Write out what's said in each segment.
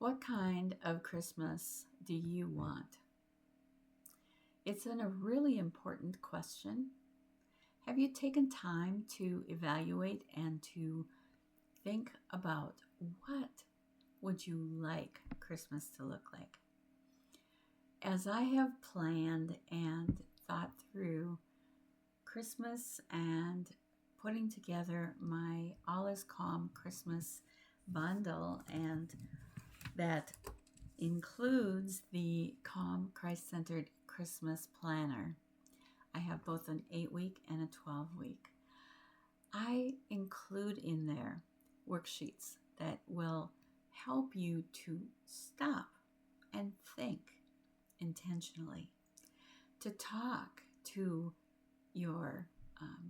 What kind of Christmas do you want? It's a really important question. Have you taken time to evaluate and to think about what would you like Christmas to look like? As I have planned and thought through Christmas and putting together my All Is Calm Christmas bundle, and that includes the Calm Christ-Centered Christmas Planner. I have both an 8-week and a 12-week. I include in there worksheets that will help you to stop and think intentionally, to talk to your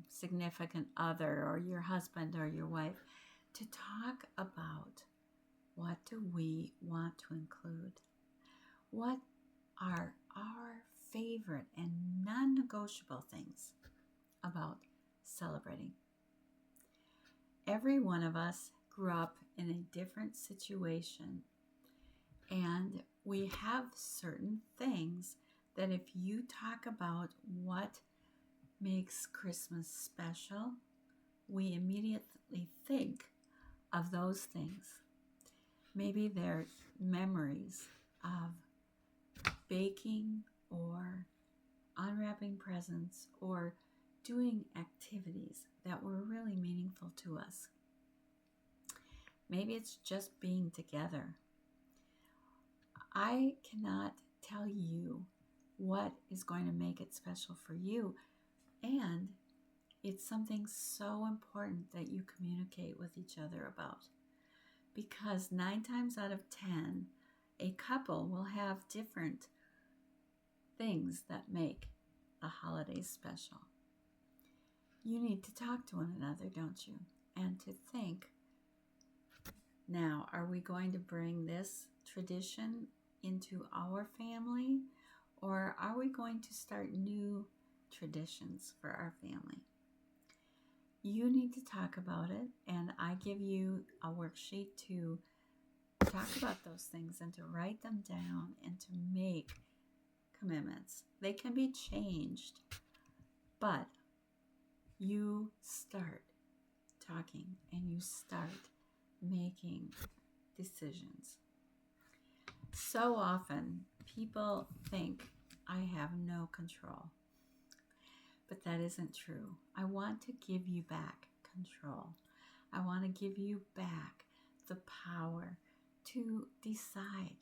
significant other or your husband or your wife, to talk about what do we want to include? What are our favorite and non-negotiable things about celebrating? Every one of us grew up in a different situation, and we have certain things that if you talk about what makes Christmas special, we immediately think of those things. Maybe they're memories of baking or unwrapping presents or doing activities that were really meaningful to us. Maybe it's just being together. I cannot tell you what is going to make it special for you, and it's something so important that you communicate with each other about. Because 9 times out of 10, a couple will have different things that make the holidays special. You need to talk to one another, don't you? And to think, now, are we going to bring this tradition into our family, or are we going to start new traditions for our family? You need to talk about it, and I give you a worksheet to talk about those things and to write them down and to make commitments. They can be changed, but you start talking and you start making decisions. So often people think I have no control. But that isn't true. I want to give you back control. I want to give you back the power to decide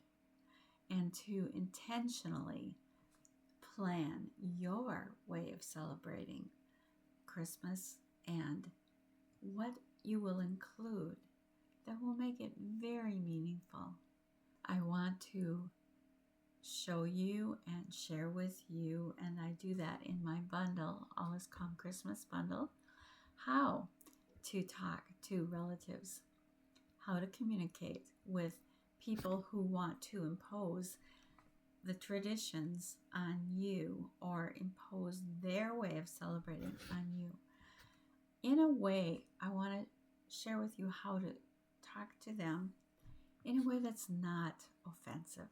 and to intentionally plan your way of celebrating Christmas and what you will include that will make it very meaningful. I want to show you and share with you, and I do that in my bundle, All Is Calm Christmas bundle, how to talk to relatives, how to communicate with people who want to impose the traditions on you or impose their way of celebrating on you. In a way, I want to share with you how to talk to them in a way that's not offensive,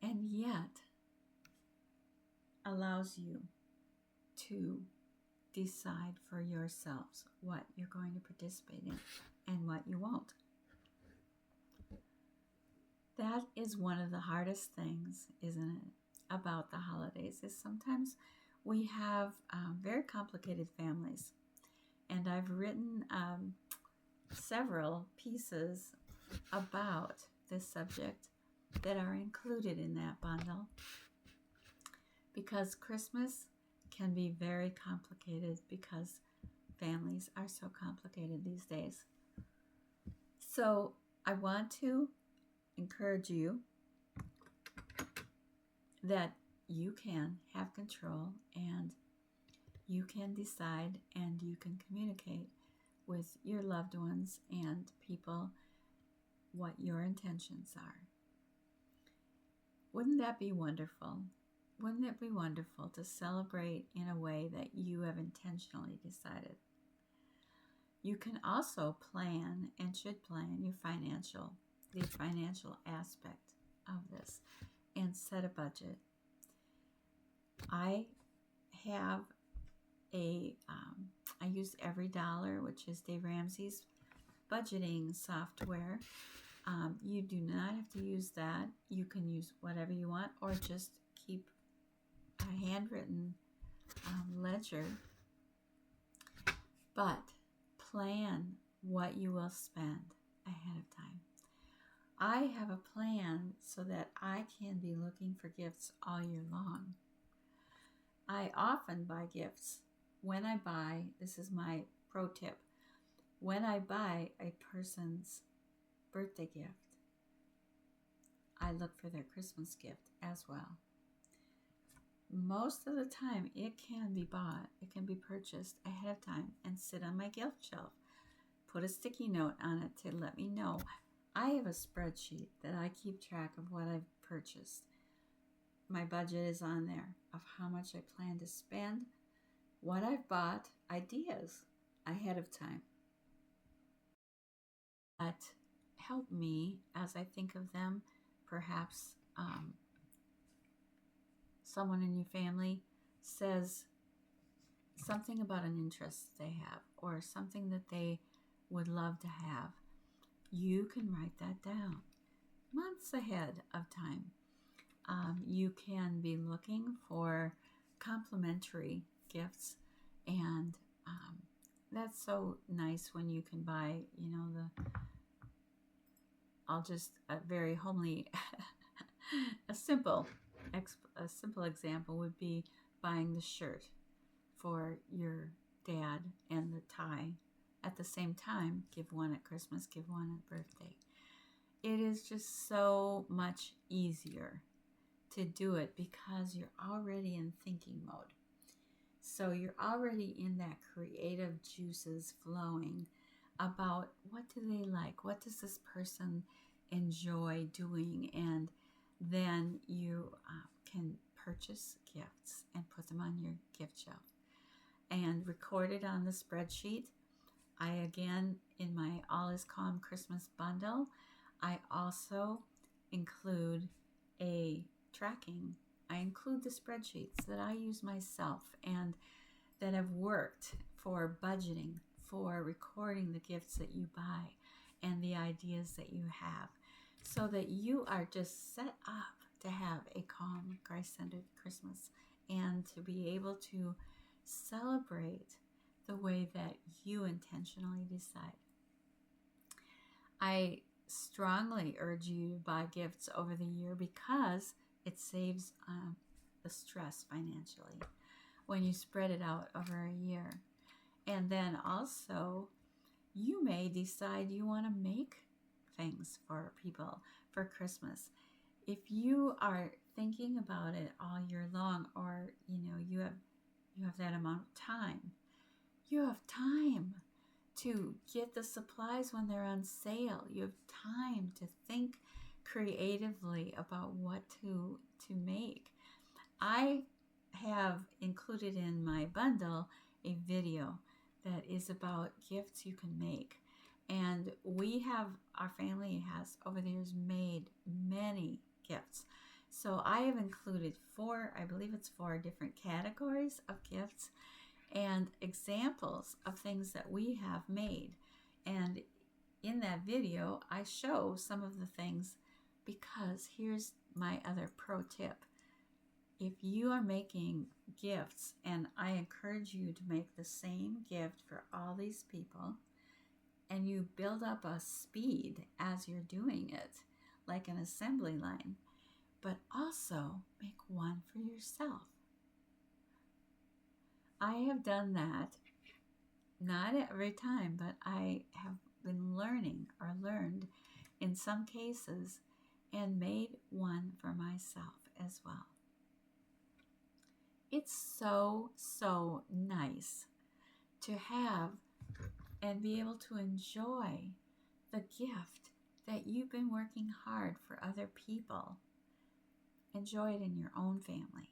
and yet allows you to decide for yourselves what you're going to participate in and what you won't. That is one of the hardest things, isn't it, about the holidays, is sometimes we have very complicated families. And I've written several pieces about this subject that are included in that bundle, because Christmas can be very complicated because families are so complicated these days. So I want to encourage you that you can have control and you can decide and you can communicate with your loved ones and people what your intentions are. Wouldn't that be wonderful? Wouldn't it be wonderful to celebrate in a way that you have intentionally decided? You can also plan and should plan your financial the financial aspect of this and set a budget. I have I use Every Dollar, which is Dave Ramsey's budgeting software. You do not have to use that. You can use whatever you want, or just keep a handwritten ledger. But plan what you will spend ahead of time. I have a plan so that I can be looking for gifts all year long. I often buy gifts. When I buy, this is my pro tip, when I buy a person's birthday gift, I look for their Christmas gift as well. Most of the time, it can be bought, it can be purchased ahead of time and sit on my gift shelf. Put a sticky note on it to let me know. I have a spreadsheet that I keep track of what I've purchased. My budget is on there of how much I plan to spend, what I've bought, ideas ahead of time. That help me as I think of them. Perhaps someone in your family says something about an interest they have or something that they would love to have. You can write that down months ahead of time. You can be looking for complimentary gifts, and that's so nice when you can buy, I'll just a very homely, a simple example would be buying the shirt for your dad and the tie at the same time. Give one at Christmas, give one at birthday. It is just so much easier to do it because you're already in thinking mode. So you're already in that creative juices flowing about what do they like, what does this person enjoy doing, and then you can purchase gifts and put them on your gift shelf and record it on the spreadsheet. I, again, in my All Is Calm Christmas bundle, I also include a tracking. I include the spreadsheets that I use myself and that have worked for budgeting, for recording the gifts that you buy and the ideas that you have, so that you are just set up to have a calm, Christ-centered Christmas and to be able to celebrate the way that you intentionally decide. I strongly urge you to buy gifts over the year because it saves the stress financially when you spread it out over a year. And then also, you may decide you want to make things for people for Christmas. If you are thinking about it all year long, or you have that amount of time, you have time to get the supplies when they're on sale. You have time to think creatively about what to make. I have included in my bundle a video that is about gifts you can make. And our family has over the years made many gifts. So I have included four different categories of gifts and examples of things that we have made. And in that video, I show some of the things, because here's my other pro tip. If you are making gifts, and I encourage you to make the same gift for all these people, and you build up a speed as you're doing it, like an assembly line, but also make one for yourself. I have done that, not every time, but I have been learned in some cases, and made one for myself as well. It's so, so nice to have and be able to enjoy the gift that you've been working hard for other people. Enjoy it in your own family.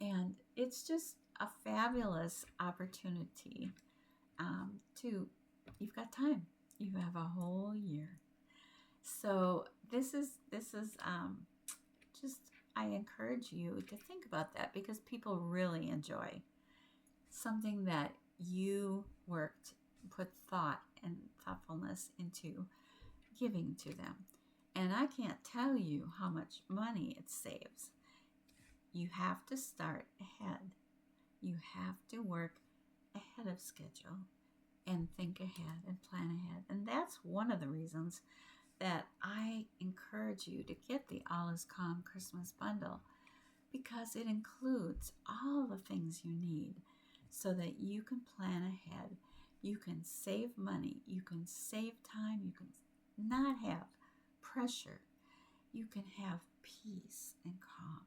And it's just a fabulous opportunity you've got time. You have a whole year. So this is just, I encourage you to think about that, because people really enjoy something that you worked, put thought and thoughtfulness into giving to them. And I can't tell you how much money it saves. You have to start ahead. You have to work ahead of schedule and think ahead and plan ahead. And that's one of the reasons that I encourage you to get the All Is Calm Christmas bundle, because it includes all the things you need so that you can plan ahead. You can save money. You can save time. You can not have pressure. You can have peace and calm.